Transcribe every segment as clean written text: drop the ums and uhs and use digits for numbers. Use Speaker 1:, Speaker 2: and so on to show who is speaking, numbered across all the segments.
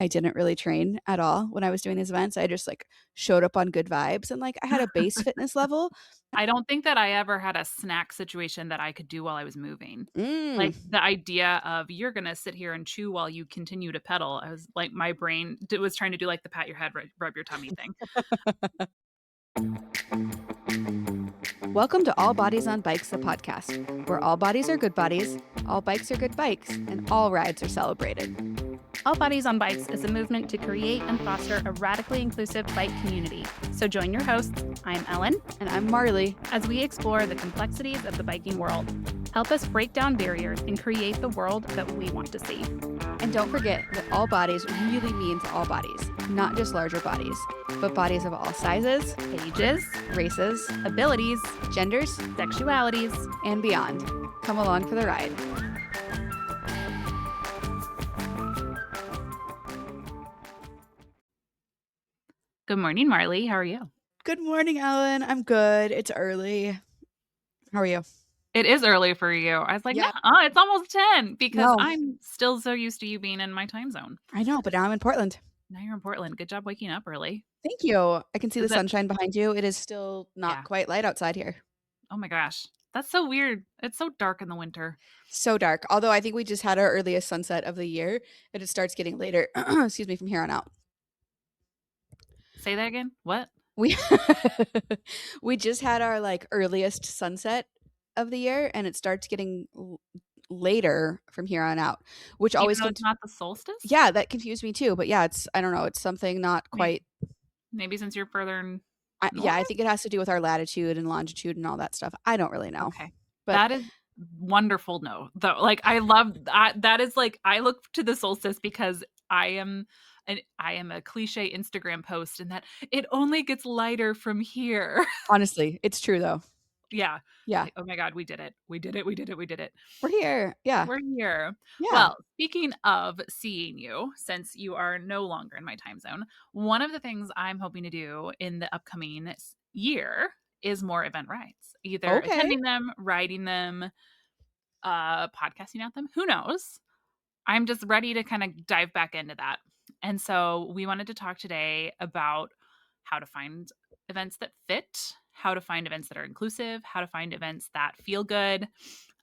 Speaker 1: I didn't really train at all when I was doing these events. I just like showed up on good vibes and like I had a base fitness level.
Speaker 2: I don't think that I ever had a snack situation that I could do while I was moving.
Speaker 1: Mm.
Speaker 2: Like, the idea of you're gonna sit here and chew while you continue to pedal, I was like, my brain was trying to do, like, the pat your head, rub your tummy thing.
Speaker 1: Welcome to All Bodies on Bikes, the podcast, where all bodies are good bodies, all bikes are good bikes, and all rides are celebrated.
Speaker 3: All Bodies on Bikes is a movement to create and foster a radically inclusive bike community. So join your hosts, I'm Ellen,
Speaker 1: And I'm Marley.
Speaker 3: as we explore the complexities of the biking world. Help us break down barriers and create the world that we want to see.
Speaker 1: And don't forget that all bodies really means all bodies, not just larger bodies, but bodies of all sizes,
Speaker 3: Ages,
Speaker 1: races,
Speaker 3: abilities,
Speaker 1: genders,
Speaker 3: sexualities.
Speaker 1: and beyond. Come along for the ride.
Speaker 2: Good morning, Marley. How are you?
Speaker 1: Good morning, Ellen. I'm good. It's early. How are you?
Speaker 2: It is early for you. I was like,
Speaker 1: Yeah.
Speaker 2: "Nuh-uh, it's almost 10," because
Speaker 1: No.
Speaker 2: I'm still so used to you being in my time zone.
Speaker 1: I know, but now I'm in Portland.
Speaker 2: Now you're in Portland. Good job waking up early.
Speaker 1: Thank you. I can see the
Speaker 2: Is it
Speaker 1: sunshine behind you. It is still not
Speaker 2: Yeah.
Speaker 1: quite light outside here.
Speaker 2: Oh my gosh. That's so weird. It's so dark in the winter.
Speaker 1: So dark. Although I think we just had our earliest sunset of the year, and it starts getting later, excuse me, from here on out.
Speaker 2: Say that again? What?
Speaker 1: We we just had our like earliest sunset of the year, and it starts getting later from here on out, which
Speaker 2: Even
Speaker 1: always
Speaker 2: though it's not the solstice?
Speaker 1: yeah, that confused me too. But yeah, it's I don't know, it's something not
Speaker 2: Maybe
Speaker 1: quite.
Speaker 2: maybe since you're further
Speaker 1: Yeah,
Speaker 2: north?
Speaker 1: I think it has to do with our latitude and longitude and all that stuff. I don't really know,
Speaker 2: Okay.
Speaker 1: but
Speaker 2: That is wonderful no, though, like, I love that is, like I look to the solstice because I am a cliche Instagram post and that it only gets lighter from here.
Speaker 1: honestly, it's true though.
Speaker 2: Yeah.
Speaker 1: Yeah,
Speaker 2: Like, "Oh my god, we did it. We did it, we did it, we did it.
Speaker 1: we're here. Yeah,
Speaker 2: We're here."
Speaker 1: yeah,
Speaker 2: Well, speaking of seeing you, since you are no longer in my time zone, one of the things I'm hoping to do in the upcoming year is more event rides, either
Speaker 1: okay.
Speaker 2: attending them, riding them, podcasting at them, who knows? I'm just ready to kind of dive back into that. And so we wanted to talk today about how to find events that fit, how to find events that are inclusive, how to find events that feel good.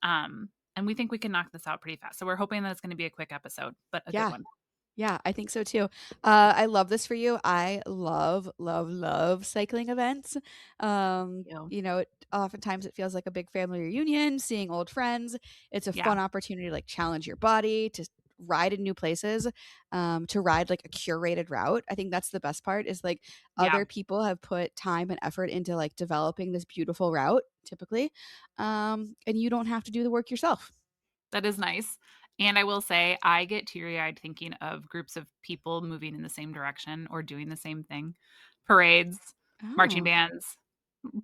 Speaker 2: And we think we can knock this out pretty fast. So we're hoping that it's going to be a quick episode, but a good
Speaker 1: Yeah,
Speaker 2: one.
Speaker 1: yeah, I think so too. I love this for you. I love, love, love cycling events.
Speaker 2: You.
Speaker 1: Oftentimes it feels like a big family reunion, seeing old friends. It's a
Speaker 2: Yeah.
Speaker 1: fun opportunity to like challenge your body, to ride in new places, to ride like a curated route. I think that's the best part is like
Speaker 2: Yeah.
Speaker 1: other people have put time and effort into like developing this beautiful route typically. And you don't have to do the work yourself.
Speaker 2: That is nice. And I will say, I get teary eyed thinking of groups of people moving in the same direction or doing the same thing. Parades, marching
Speaker 1: Oh,
Speaker 2: bands,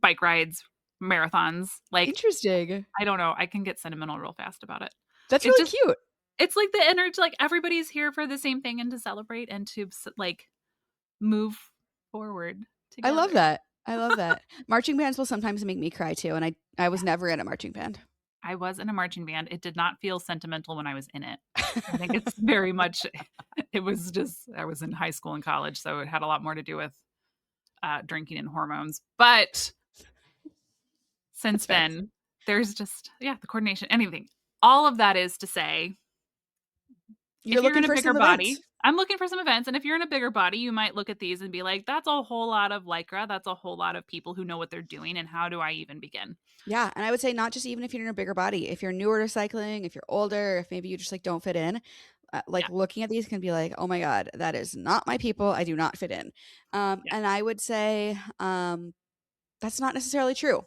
Speaker 2: bike rides, marathons. Like,
Speaker 1: interesting.
Speaker 2: I don't know. I can get sentimental real fast about it.
Speaker 1: That's
Speaker 2: It
Speaker 1: really
Speaker 2: just,
Speaker 1: cute.
Speaker 2: it's like the energy, like everybody's here for the same thing and to celebrate and to like move forward
Speaker 1: I love
Speaker 2: together.
Speaker 1: that. I love that. Marching bands will sometimes make me cry too, and I was never in a marching band.
Speaker 2: I was in a marching band. It did not feel sentimental when I was in it. I think it's very much, it was just, I was in high school and college, so it had a lot more to do with drinking and hormones. But
Speaker 1: That's
Speaker 2: since
Speaker 1: facts.
Speaker 2: then, there's just, yeah, the coordination, anything. All of that is to say,
Speaker 1: You're
Speaker 2: if you're
Speaker 1: looking
Speaker 2: in a
Speaker 1: for
Speaker 2: bigger
Speaker 1: some events.
Speaker 2: body, I'm looking for some events. And if you're in a bigger body, you might look at these and be like, that's a whole lot of lycra. That's a whole lot of people who know what they're doing. And how do I even begin?
Speaker 1: Yeah, and I would say not just even if you're in a bigger body. If you're newer to cycling, if you're older, if maybe you just like don't fit in, like
Speaker 2: Yeah.
Speaker 1: looking at these can be like, oh my god, that is not my people. I do not fit in.
Speaker 2: Yeah.
Speaker 1: And I would say that's not necessarily true.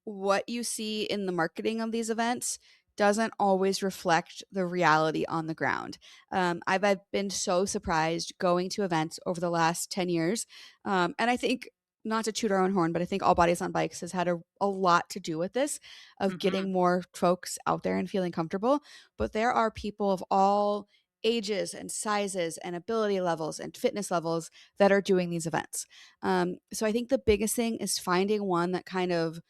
Speaker 1: What you see in the marketing of these events doesn't always reflect the reality on the ground. I've been so surprised going to events over the last 10 years. And I think, not to toot our own horn, but I think All Bodies on Bikes has had a lot to do with this, of
Speaker 2: Hmm.
Speaker 1: getting more folks out there and feeling comfortable. But there are people of all ages and sizes and ability levels and fitness levels that are doing these events. So I think the biggest thing is finding one that kind of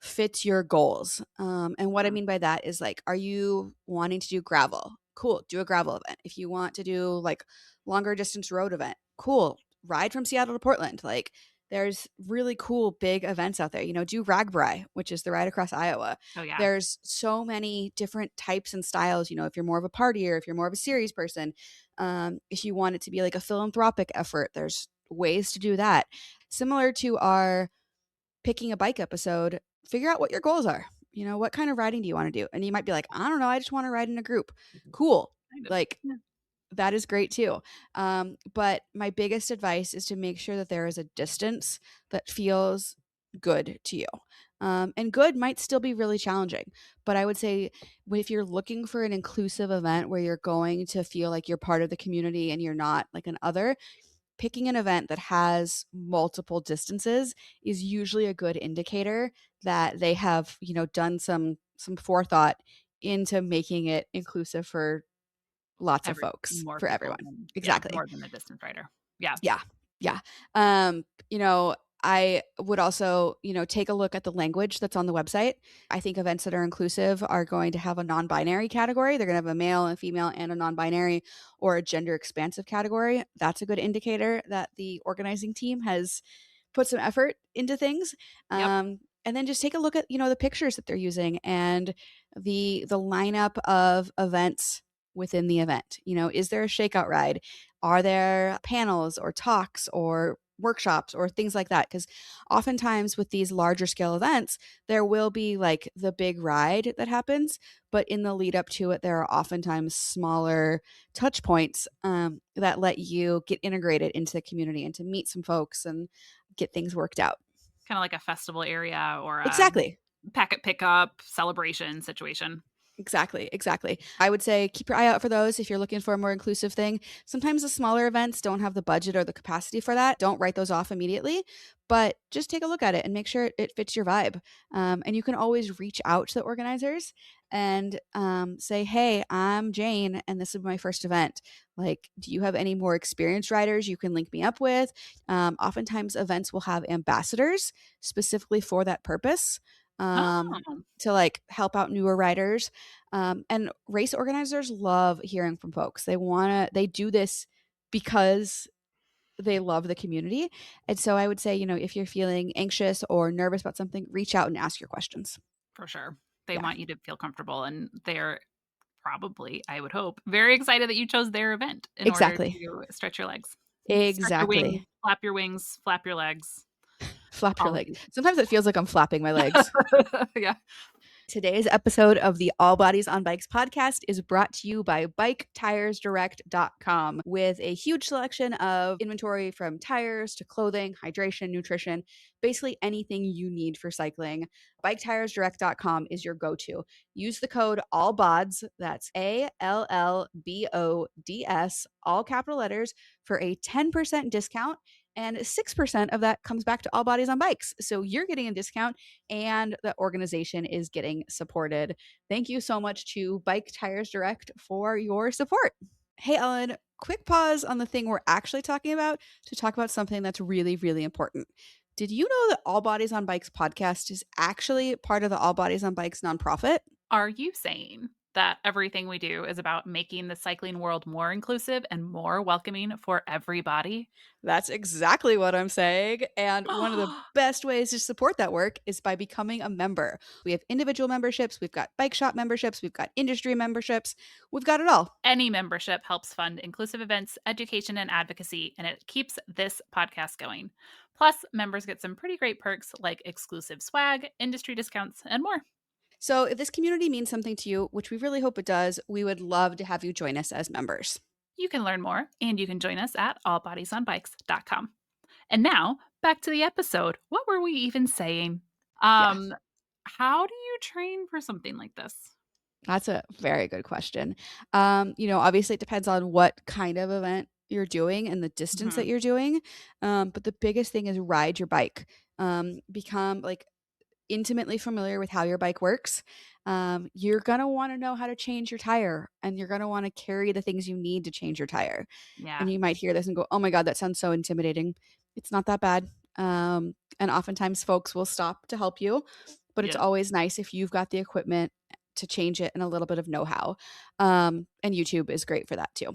Speaker 1: fits your goals. And what I mean by that is like, are you wanting to do gravel? cool, do a gravel event. If you want to do like longer distance road event, cool, ride from Seattle to Portland. Like there's really cool big events out there. Do Ragbri, which is the ride across Iowa.
Speaker 2: Oh yeah.
Speaker 1: There's so many different types and styles. If you're more of a partier, if you're more of a series person, if you want it to be like a philanthropic effort, there's ways to do that. Similar to our picking a bike episode, figure out what your goals are. What kind of riding do you want to do? And you might be like, I don't know, I just want to ride in a group. Cool.
Speaker 2: Kind of.
Speaker 1: Like
Speaker 2: Yeah.
Speaker 1: that is great too. But my biggest advice is to make sure that there is a distance that feels good to you. And good might still be really challenging. But I would say if you're looking for an inclusive event where you're going to feel like you're part of the community and you're not like an other, picking an event that has multiple distances is usually a good indicator that they have, done some forethought into making it inclusive for lots of folks,
Speaker 2: More
Speaker 1: for
Speaker 2: people
Speaker 1: everyone.
Speaker 2: than, yeah,
Speaker 1: Exactly.
Speaker 2: more than a distance rider. Yeah.
Speaker 1: Yeah. Yeah. I would also, take a look at the language that's on the website. I think events that are inclusive are going to have a non-binary category. They're going to have a male and female and a non-binary or a gender expansive category. That's a good indicator that the organizing team has put some effort into things.
Speaker 2: Yep.
Speaker 1: And then just take a look at, the pictures that they're using and the lineup of events within the event. Is there a shakeout ride? Are there panels or talks or workshops or things like that? Because oftentimes with these larger scale events, there will be like the big ride that happens, but in the lead up to it, there are oftentimes smaller touch points that let you get integrated into the community and to meet some folks and get things worked out.
Speaker 2: Kind of like a festival area or a
Speaker 1: Exactly.
Speaker 2: packet pickup celebration situation.
Speaker 1: Exactly. I would say keep your eye out for those if you're looking for a more inclusive thing. Sometimes the smaller events don't have the budget or the capacity for that. Don't write those off immediately, but just take a look at it and make sure it fits your vibe. And you can always reach out to the organizers and say, hey, I'm Jane, and this is my first event. Like, do you have any more experienced riders you can link me up with? Oftentimes events will have ambassadors specifically for that purpose.
Speaker 2: Oh,
Speaker 1: To like help out newer riders. And race organizers love hearing from folks. They do this because they love the community. And so I would say, if you're feeling anxious or nervous about something, reach out and ask your questions.
Speaker 2: for sure. They
Speaker 1: Yeah,
Speaker 2: want you to feel comfortable, and they're probably, I would hope, very excited that you chose their event in order
Speaker 1: exactly.
Speaker 2: to stretch your legs, stretch your
Speaker 1: Exactly.
Speaker 2: wings, flap your legs,
Speaker 1: Flap your
Speaker 2: all of
Speaker 1: leg.
Speaker 2: these.
Speaker 1: Sometimes it feels like I'm flapping my legs.
Speaker 2: Yeah.
Speaker 1: Today's episode of the All Bodies on Bikes podcast is brought to you by BikeTiresDirect.com with a huge selection of inventory from tires to clothing, hydration, nutrition, basically anything you need for cycling. BikeTiresDirect.com is your go-to. Use the code ALLBODS, that's ALLBODS, all capital letters, for a 10% discount. And 6% of that comes back to All Bodies on Bikes. So you're getting a discount and the organization is getting supported. Thank you so much to Bike Tires Direct for your support. Hey, Ellen, quick pause on the thing we're actually talking about to talk about something that's really, really important. Did you know that All Bodies on Bikes podcast is actually part of the All Bodies on Bikes nonprofit?
Speaker 2: Are you saying that everything we do is about making the cycling world more inclusive and more welcoming for everybody?
Speaker 1: That's exactly what I'm saying. And one of the best ways to support that work is by becoming a member. We have individual memberships, we've got bike shop memberships, we've got industry memberships, we've got it all.
Speaker 2: Any membership helps fund inclusive events, education, and advocacy, and it keeps this podcast going. Plus, members get some pretty great perks like exclusive swag, industry discounts, and more.
Speaker 1: So if this community means something to you, which we really hope it does, we would love to have you join us as members.
Speaker 2: You can learn more, and you can join us at allbodiesonbikes.com. And now, back to the episode. What were we even saying?
Speaker 1: Yeah.
Speaker 2: How do you train for something like this?
Speaker 1: That's a very good question. Obviously it depends on what kind of event you're doing and the distance that you're doing. But the biggest thing is ride your bike. Become like intimately familiar with how your bike works. You're going to want to know how to change your tire and you're going to want to carry the things you need to change your tire.
Speaker 2: Yeah.
Speaker 1: And you might hear this and go, oh my God, that sounds so intimidating. It's not that bad. And oftentimes folks will stop to help you, but it's
Speaker 2: Yeah.
Speaker 1: always nice if you've got the equipment to change it and a little bit of know-how. And YouTube is great for that too.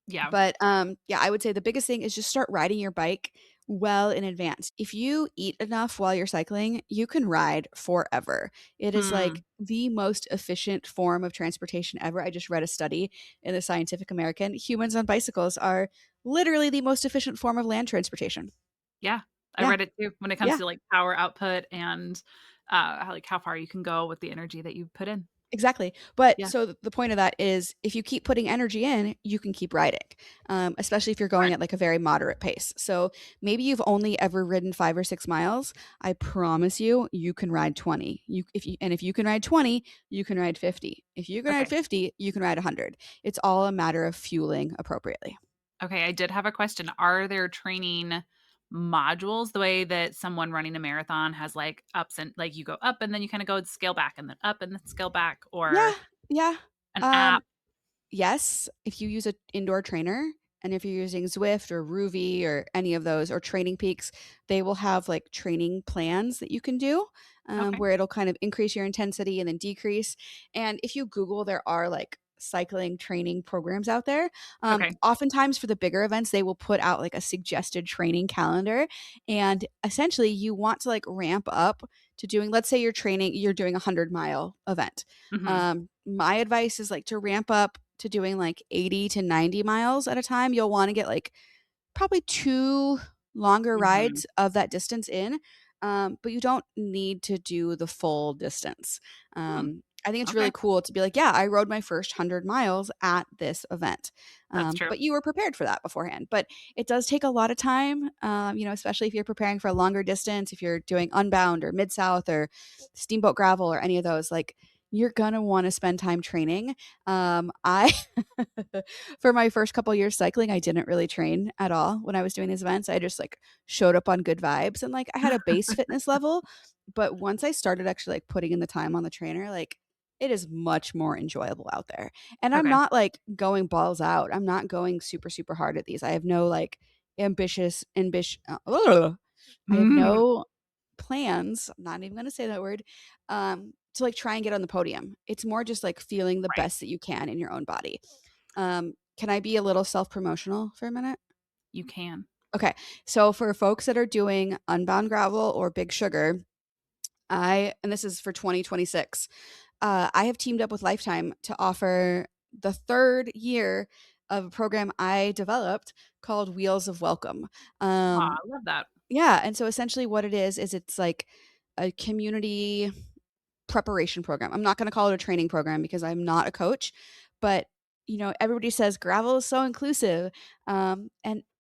Speaker 2: Yeah.
Speaker 1: But yeah, I would say the biggest thing is just start riding your bike well in advance. If you eat enough while you're cycling, you can ride forever. It is
Speaker 2: Hmm.
Speaker 1: like the most efficient form of transportation ever. I just read a study in the Scientific American. Humans on bicycles are literally the most efficient form of land transportation.
Speaker 2: Yeah. I
Speaker 1: Yeah.
Speaker 2: read it too when it comes
Speaker 1: Yeah.
Speaker 2: to like power output and how far you can go with the energy that you put in.
Speaker 1: Exactly. But
Speaker 2: Yeah.
Speaker 1: so the point of that is if you keep putting energy in, you can keep riding, especially if you're going
Speaker 2: Right.
Speaker 1: at like a very moderate pace. So maybe you've only ever ridden 5 or 6 miles. I promise you, you can ride 20. If you can ride 20, you can ride 50. If you can ride
Speaker 2: Okay.
Speaker 1: 50, you can ride 100. It's all a matter of fueling appropriately.
Speaker 2: Okay. I did have a question. Are there training modules the way that someone running a marathon has like ups and like you go up and then you kind of go scale back and then up and then scale back,
Speaker 1: Yeah.
Speaker 2: or
Speaker 1: Yeah.
Speaker 2: an
Speaker 1: Um,
Speaker 2: app?
Speaker 1: Yes, if you use an indoor trainer and if you're using Zwift or Ruby or any of those or Training Peaks, they will have like training plans that you can do
Speaker 2: Okay.
Speaker 1: where it'll kind of increase your intensity and then decrease. And if you Google, there are like cycling training programs out there.
Speaker 2: Okay.
Speaker 1: Oftentimes for the bigger events, they will put out like a suggested training calendar. And essentially, you want to like ramp up to doing, let's say you're doing a 100-mile event.
Speaker 2: Hmm.
Speaker 1: My advice is like to ramp up to doing like 80 to 90 miles at a time. You'll want to get like probably 2 longer
Speaker 2: Hmm.
Speaker 1: rides of that distance in, but you don't need to do the full distance.
Speaker 2: Hmm.
Speaker 1: I think it's really
Speaker 2: Okay.
Speaker 1: cool to be like, yeah, I rode my first 100 miles at this event.
Speaker 2: That's true.
Speaker 1: But you were prepared for that beforehand. But it does take a lot of time, especially if you're preparing for a longer distance, if you're doing Unbound or Mid South or Steamboat Gravel or any of those, like you're going to want to spend time training. I for my first couple years cycling, I didn't really train at all when I was doing these events. I just like showed up on good vibes and like I had a base fitness level, but once I started actually like putting in the time on the trainer, like it is much more enjoyable out there. And I'm
Speaker 2: Okay.
Speaker 1: not like going balls out. I'm not going super super hard at these. I have no like ambitious ambition I have
Speaker 2: Mm.
Speaker 1: no plans, I'm not even going to say that word, to like try and get on the podium. It's more just like feeling the
Speaker 2: Right.
Speaker 1: best that you can in your own body. Can I be a little self-promotional for a minute?
Speaker 2: You can.
Speaker 1: Okay. So for folks that are doing Unbound Gravel or Big Sugar, and this is for 2026, I have teamed up with Lifetime to offer the third year of a program I developed called Wheels of Welcome.
Speaker 2: Aw,
Speaker 1: Um,
Speaker 2: I love that.
Speaker 1: yeah. And so essentially what it is it's like a community preparation program. I'm not going to call it a training program because I'm not a coach, but everybody says gravel is so inclusive. And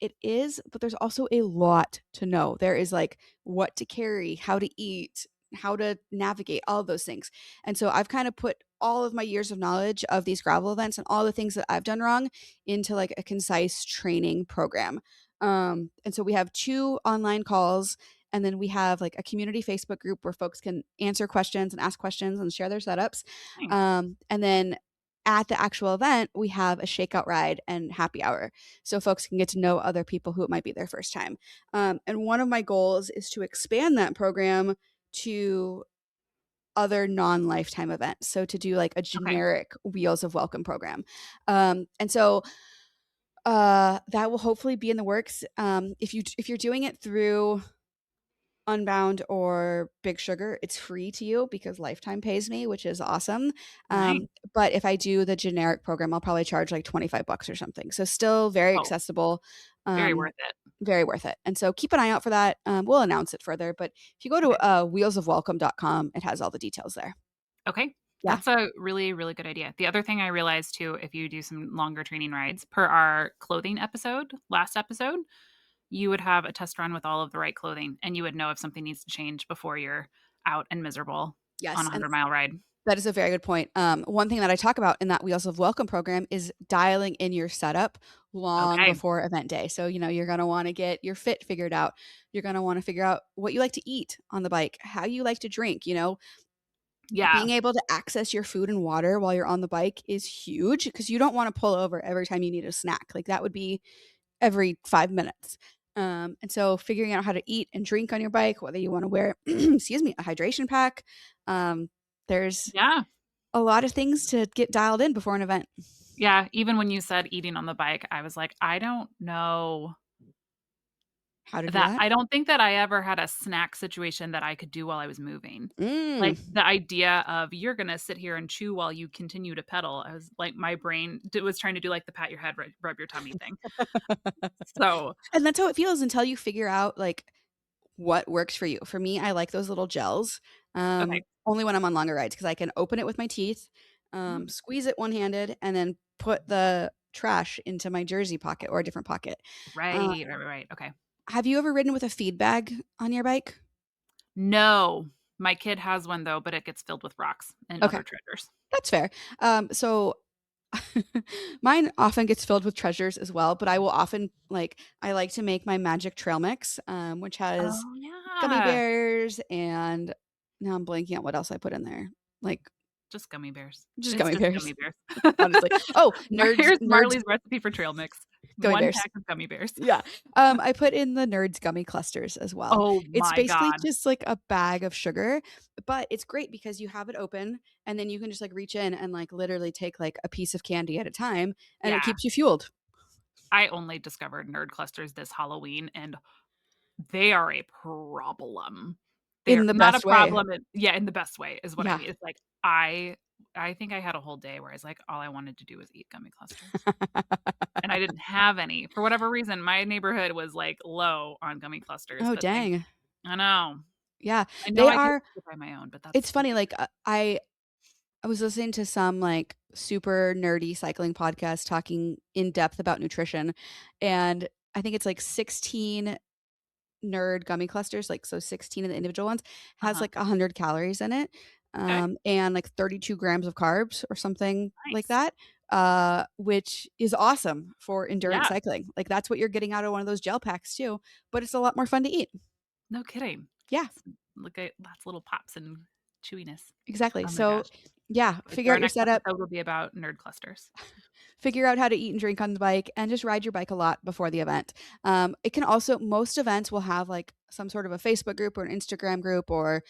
Speaker 1: it is, but there's also a lot to know. There is like what to carry, how to eat, how to navigate, all of those things. And so I've kind of put all of my years of knowledge of these gravel events and all the things that I've done wrong into like a concise training program. And so we have 2 online calls, and then we have like a community Facebook group where folks can answer questions and ask questions and share their setups.
Speaker 2: Nice.
Speaker 1: And then at the actual event, we have a shakeout ride and happy hour. So folks can get to know other people who it might be their first time. And one of my goals is to expand that program to other non-lifetime events. So to do like a
Speaker 2: Okay.
Speaker 1: generic Wheels of Welcome program. And so that will hopefully be in the works. If you're doing it through Unbound or Big Sugar, it's free to you because Lifetime pays me, which is awesome.
Speaker 2: Nice.
Speaker 1: But if I do the generic program, I'll probably charge like $25 or something. So still very
Speaker 2: Oh,
Speaker 1: accessible,
Speaker 2: very worth
Speaker 1: um,
Speaker 2: it.
Speaker 1: very worth it. And so keep an eye out for that. We'll announce it further. But if you go to
Speaker 2: Okay.
Speaker 1: wheelsofwelcome.com, it has all the details there.
Speaker 2: Okay.
Speaker 1: Yeah.
Speaker 2: That's a really, really good idea. The other thing I realized too, if you do some longer training rides, per our clothing episode, last episode, you would have a test run with all of the right clothing and you would know if something needs to change before you're out and miserable on a
Speaker 1: Yes. And
Speaker 2: 100-mile ride.
Speaker 1: that is a very good point. One thing that I talk about in that Wheels of Welcome program is dialing in your setup long
Speaker 2: Okay.
Speaker 1: before event day. So, you're going to want to get your fit figured out. You're going to want to figure out what you like to eat on the bike, how you like to drink,
Speaker 2: Yeah.
Speaker 1: being able to access your food and water while you're on the bike is huge because you don't want to pull over every time you need a snack. Like that would be every 5 minutes. And so figuring out how to eat and drink on your bike, whether you want to wear, excuse me, a hydration pack. Um, there's
Speaker 2: Yeah.
Speaker 1: a lot of things to get dialed in before an event.
Speaker 2: Yeah, even when you said eating on the bike, I was like, I don't know
Speaker 1: How to do
Speaker 2: that
Speaker 1: that?
Speaker 2: I don't think that I ever had a snack situation that I could do while I was moving.
Speaker 1: Mm.
Speaker 2: Like, the idea of you're gonna sit here and chew while you continue to pedal, I was like, my brain was trying to do, like, the pat your head, rub your tummy thing. So
Speaker 1: And that's how it feels until you figure out, like, what works for you. For me, I like those little gels,
Speaker 2: okay.
Speaker 1: only when I'm on longer rides because I can open it with my teeth,
Speaker 2: Mm.
Speaker 1: squeeze it one-handed, and then put the trash into my jersey pocket or a different pocket. Uh,
Speaker 2: Right, okay.
Speaker 1: have you ever ridden with a feed bag on your bike?
Speaker 2: No. My kid has one, though, but it gets filled with rocks and
Speaker 1: Okay,
Speaker 2: other treasures.
Speaker 1: that's fair. So mine often gets filled with treasures as well, but I will often I like to make my magic trail mix, which has
Speaker 2: Oh,
Speaker 1: gummy
Speaker 2: yeah.
Speaker 1: bears and now I'm blanking on what else I put in there. Like
Speaker 2: Just gummy bears.
Speaker 1: just
Speaker 2: It's
Speaker 1: gummy
Speaker 2: just
Speaker 1: bears,
Speaker 2: gummy bears.
Speaker 1: honestly. Oh,
Speaker 2: Here's
Speaker 1: nerds
Speaker 2: Marley's recipe for trail mix.
Speaker 1: gummy
Speaker 2: 1
Speaker 1: bears.
Speaker 2: pack of gummy bears.
Speaker 1: Yeah. I put in the nerds gummy clusters as well.
Speaker 2: Oh
Speaker 1: It's
Speaker 2: my
Speaker 1: basically
Speaker 2: god.
Speaker 1: just like a bag of sugar, but it's great because you have it open and then you can just like reach in and like literally take like a piece of candy at a time and it
Speaker 2: Yeah.
Speaker 1: keeps you fueled
Speaker 2: I only discovered nerd clusters this Halloween, and they are a problem. They're
Speaker 1: in the
Speaker 2: not a
Speaker 1: best way.
Speaker 2: problem in yeah, in the best way is what I
Speaker 1: Yeah.
Speaker 2: mean. It's like, I think I had a whole day where I was like, all I wanted to do was eat gummy clusters, and I didn't have any. For whatever reason, my neighborhood was, like, low on gummy clusters,
Speaker 1: Oh,
Speaker 2: but thank
Speaker 1: dang.
Speaker 2: I know.
Speaker 1: Yeah.
Speaker 2: I know
Speaker 1: They
Speaker 2: I could
Speaker 1: are
Speaker 2: buy my own, but that's
Speaker 1: it's funny,
Speaker 2: stupid.
Speaker 1: like, I was listening to some, like, super nerdy cycling podcast talking in depth about nutrition, and I think it's, like, 16 nerd gummy clusters, like, so 16 of the individual ones, has,
Speaker 2: Uh-huh.
Speaker 1: like, 100 calories in it,
Speaker 2: Okay.
Speaker 1: and, like, 32 grams of carbs or something like
Speaker 2: Nice.
Speaker 1: that, which is awesome for endurance
Speaker 2: Yeah.
Speaker 1: cycling. Like, that's what you're getting out of one of those gel packs too, but it's a lot more fun to eat.
Speaker 2: No kidding.
Speaker 1: Yeah.
Speaker 2: Look at lots of little pops and chewiness.
Speaker 1: Exactly.
Speaker 2: Oh my
Speaker 1: So,
Speaker 2: gosh.
Speaker 1: yeah,
Speaker 2: Okay, so
Speaker 1: figure
Speaker 2: our
Speaker 1: out your
Speaker 2: next
Speaker 1: setup,
Speaker 2: episode will be about nerd clusters.
Speaker 1: figure out how to eat and drink on the bike, and just ride your bike a lot before the event. It can also, most events will have like some sort of a Facebook group or an Instagram group, or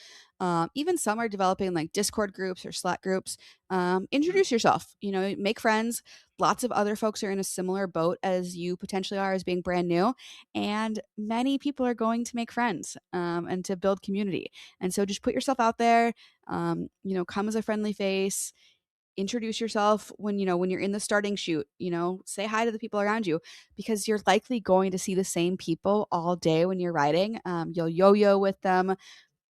Speaker 1: even some are developing like Discord groups or Slack groups.
Speaker 2: Mm,
Speaker 1: Introduce yourself, make friends. Lots of other folks are in a similar boat as you potentially are as being brand new. And many people are going to make friends and to build community. And so just put yourself out there, come as a friendly face, introduce yourself when you're in the starting chute, say hi to the people around you because you're likely going to see the same people all day when you're riding. You'll yo-yo with them,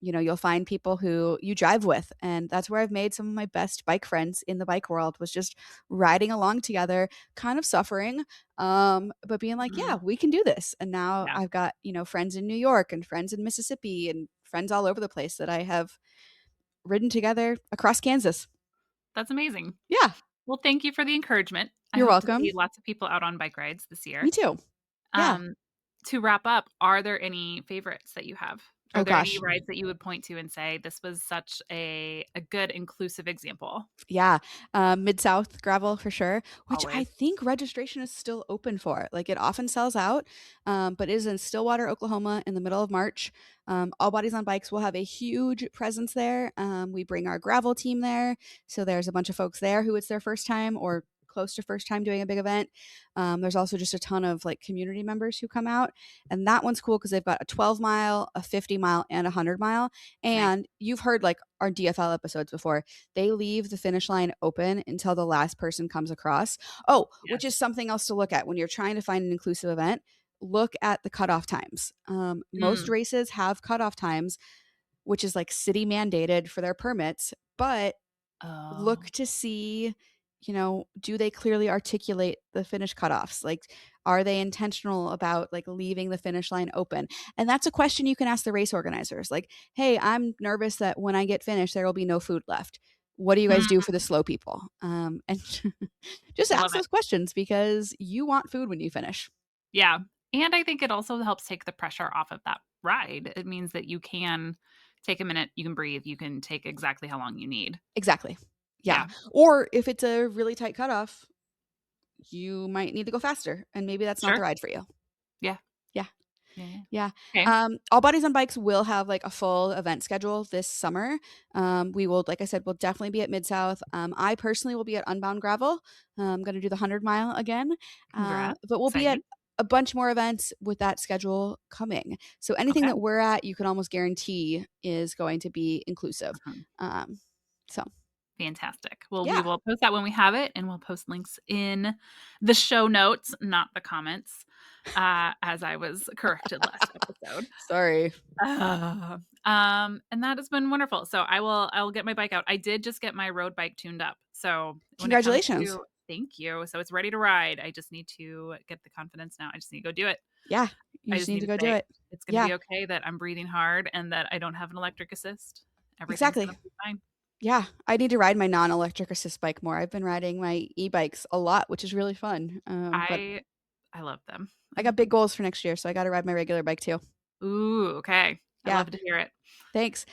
Speaker 1: you'll find people who you drive with, and that's where I've made some of my best bike friends in the bike world, was just riding along together, kind of suffering, but being like, yeah,
Speaker 2: mm,
Speaker 1: we can do this. And now
Speaker 2: yeah,
Speaker 1: I've got friends in New York and friends in Mississippi and friends all over the place that I have ridden together across Kansas.
Speaker 2: that's amazing.
Speaker 1: Yeah,
Speaker 2: Well, thank you for the encouragement. I
Speaker 1: you're
Speaker 2: hope to see
Speaker 1: welcome.
Speaker 2: lots of people out on bike rides this
Speaker 1: Me
Speaker 2: year.
Speaker 1: too. Yeah.
Speaker 2: Um, to wrap up, are there any favorites that you have? Are
Speaker 1: Oh
Speaker 2: there any
Speaker 1: gosh.
Speaker 2: rides that you would point to and say, "This was such a good inclusive example"?
Speaker 1: Yeah. Mid-South gravel for sure, which I
Speaker 2: Always.
Speaker 1: think registration is still open for. Like, it often sells out, but it is in Stillwater, Oklahoma in the middle of March. All Bodies on Bikes will have a huge presence there. We bring our gravel team there. So there's a bunch of folks there who it's their first time or close to first time doing a big event. There's also just a ton of like community members who come out. And that one's cool because they've got a 12 mile, a 50 mile, and a 100 mile.
Speaker 2: Nice.
Speaker 1: And you've heard like our DFL episodes before. They leave the finish line open until the last person comes across. Oh, which is
Speaker 2: Yes.
Speaker 1: something else to look at when you're trying to find an inclusive event. Look at the cutoff times. Most
Speaker 2: Mm.
Speaker 1: races have cutoff times, which is like city mandated for their permits, but look
Speaker 2: Oh.
Speaker 1: to see, do they clearly articulate the finish cutoffs? Like, are they intentional about like leaving the finish line open? And that's a question you can ask the race organizers. Like, hey, I'm nervous that when I get finished, there will be no food left. What do you guys do
Speaker 2: Mm,
Speaker 1: for the slow people? And just
Speaker 2: love
Speaker 1: ask
Speaker 2: it.
Speaker 1: those questions because you want food when you finish.
Speaker 2: Yeah, and I think it also helps take the pressure off of that ride. It means that you can take a minute, you can breathe, you can take exactly how long you need.
Speaker 1: Exactly. Yeah.
Speaker 2: Yeah,
Speaker 1: Or if it's a really tight cutoff, you might need to go faster, and maybe that's not the
Speaker 2: sure.
Speaker 1: ride for you.
Speaker 2: Yeah.
Speaker 1: Yeah. Yeah.
Speaker 2: Okay.
Speaker 1: All Bodies on Bikes will have like a full event schedule this summer. We will, like I said, we'll definitely be at Mid-South. I personally will be at Unbound Gravel. I'm going to do the 100 mile again.
Speaker 2: Congrats.
Speaker 1: But we'll be at
Speaker 2: Exciting.
Speaker 1: a bunch more events with that schedule coming. So anything
Speaker 2: Okay.
Speaker 1: that we're at, you can almost guarantee is going to be inclusive.
Speaker 2: Mhm.
Speaker 1: So
Speaker 2: Fantastic. Well, we
Speaker 1: yeah,
Speaker 2: will post that when we have it, and we'll post links in the show notes, not the comments, as I was corrected last episode.
Speaker 1: sorry.
Speaker 2: And that has been wonderful. So I will get my bike out. I did just get my road bike tuned up. So when it comes
Speaker 1: Congratulations.
Speaker 2: to thank you. So it's ready to ride. I just need to get the confidence now. I just need to go do it.
Speaker 1: Yeah, you
Speaker 2: I
Speaker 1: just
Speaker 2: just
Speaker 1: need
Speaker 2: need
Speaker 1: to
Speaker 2: to
Speaker 1: go do
Speaker 2: say
Speaker 1: it.
Speaker 2: it's going to
Speaker 1: Yeah,
Speaker 2: be okay that I'm breathing hard and that I don't have an electric assist. Everything's going
Speaker 1: exactly.
Speaker 2: to be fine.
Speaker 1: Yeah, I need to ride my non-electric assist bike more. I've been riding my e-bikes a lot, which is really fun. But
Speaker 2: I love them.
Speaker 1: I got big goals for next year, so I got to ride my regular bike too.
Speaker 2: Ooh, okay. I
Speaker 1: Yeah,
Speaker 2: love to hear it.
Speaker 1: thanks.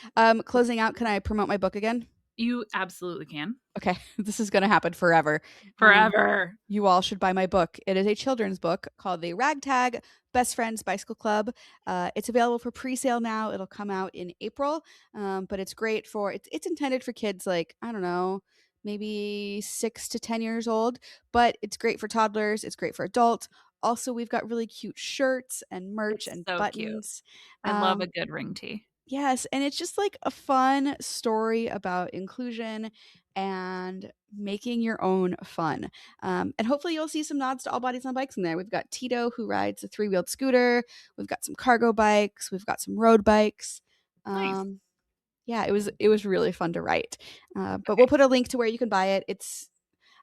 Speaker 1: Closing out, can I promote my book again?
Speaker 2: You absolutely can.
Speaker 1: Okay, this is going to happen forever.
Speaker 2: Forever.
Speaker 1: You all should buy my book. It is a children's book called The Ragtag Best Friends Bicycle Club. It's available for pre-sale now. It'll come out in April, but it's great for it's intended for kids like I don't know, maybe 6 to 10 years old. But it's great for toddlers. It's great for adults. Also, we've got really cute shirts and merch
Speaker 2: It's
Speaker 1: and
Speaker 2: so cute.
Speaker 1: buttons.
Speaker 2: I love a
Speaker 1: Um,
Speaker 2: good ring tee.
Speaker 1: Yes, and it's just like a fun story about inclusion and making your own fun. And hopefully you'll see some nods to All Bodies on Bikes in there. We've got Tito who rides a 3-wheeled scooter. We've got some cargo bikes. We've got some road bikes.
Speaker 2: Nice.
Speaker 1: Yeah, it was really fun to write. But we'll
Speaker 2: Okay.
Speaker 1: put a link to where you can buy it.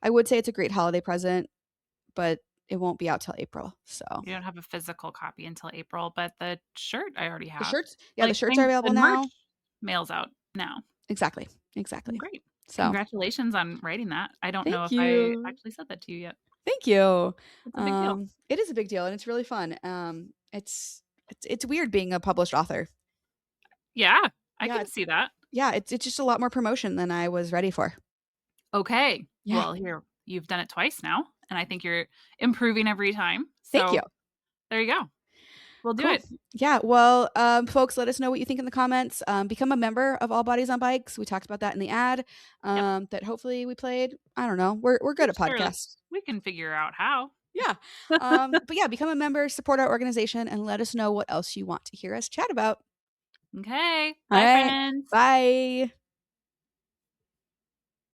Speaker 1: I would say it's a great holiday present, but it won't be out till April. So
Speaker 2: You don't have a physical copy until April, but the shirt I already
Speaker 1: the
Speaker 2: have.
Speaker 1: shirts, yeah, the
Speaker 2: Like
Speaker 1: shirts are
Speaker 2: things, the
Speaker 1: available
Speaker 2: merch
Speaker 1: now.
Speaker 2: mails out now.
Speaker 1: Exactly, exactly.
Speaker 2: Great.
Speaker 1: So
Speaker 2: Congratulations on writing that. I don't know
Speaker 1: thank
Speaker 2: if I
Speaker 1: you.
Speaker 2: actually said that to you yet.
Speaker 1: Thank you.
Speaker 2: It's a big deal.
Speaker 1: It is a big deal and it's really fun. It's weird being a published author.
Speaker 2: Yeah, I
Speaker 1: Yeah,
Speaker 2: can see that.
Speaker 1: yeah, it's just a lot more promotion than I was ready for.
Speaker 2: Okay.
Speaker 1: Yeah.
Speaker 2: Well, here, you've done it twice now, and I think you're improving every time.
Speaker 1: Thank you.
Speaker 2: So there you go. We'll do
Speaker 1: Cool.
Speaker 2: it.
Speaker 1: Yeah. Well, folks, let us know what you think in the comments. Become a member of All Bodies on Bikes. We talked about that in the ad.
Speaker 2: Yep.
Speaker 1: That hopefully we played. I don't know. We're good at podcasts.
Speaker 2: We can figure out how.
Speaker 1: Yeah. But yeah, become a member, support our organization, and let us know what else you want to hear us chat about.
Speaker 2: Okay.
Speaker 1: All
Speaker 2: Bye,
Speaker 1: right.
Speaker 2: friends.
Speaker 1: Bye.